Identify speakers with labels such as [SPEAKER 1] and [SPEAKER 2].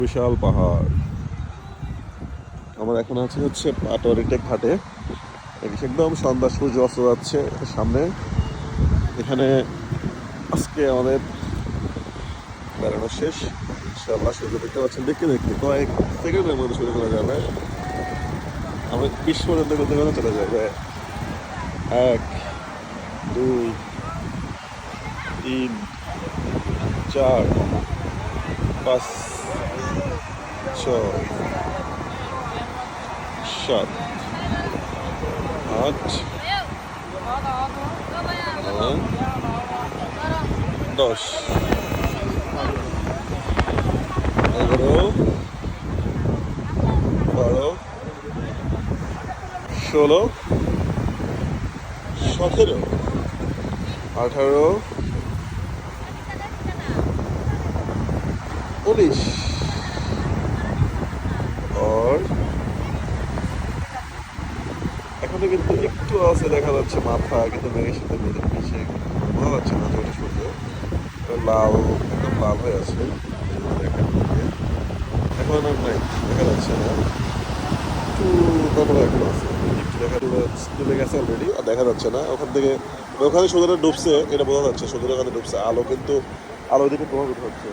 [SPEAKER 1] বিশাল পাহাড়। আমরা এখন আছি হচ্ছে পাটোয়ারিটেক ঘাটে। একদম সন্ধ্যা, সূর্য অস্ত যাচ্ছে সামনে। এখানে আজকে আমাদের বেড়ানো শেষ। ইনশাআল্লাহ সূর্য দেখতে পাচ্ছেন, দেখতে দেখতে কয়েক সেকেন্ডের মধ্যে সূর্য চলে যাবে। আমরা 20 পর্যন্ত করতে করতে চলে যাবে। 1 2 3 4 5 6 7 8 9 10 11 12 16 17 18 19 আর এখনো কিন্তু একটু আছে, দেখা যাচ্ছে মাথা, কিন্তু মেঘের সাথে মিশে বোঝা যাচ্ছে না যে ওটা সূর্য। লাল, একদম লাল হয়ে আছে। দেখেন, এখন আর নাই, দেখা যাচ্ছে না। একটু তারপরে এখন আছে, একটু দেখা ডুবে গেছে অলরেডি, আর দেখা যাচ্ছে না ওখান থেকে। ওখানে সূর্যটা ডুবছে, এটা বোঝা যাচ্ছে সূর্যটা ওখানে ডুবছে। আলো কিন্তু আলো দিকে প্রভাবিত হচ্ছে।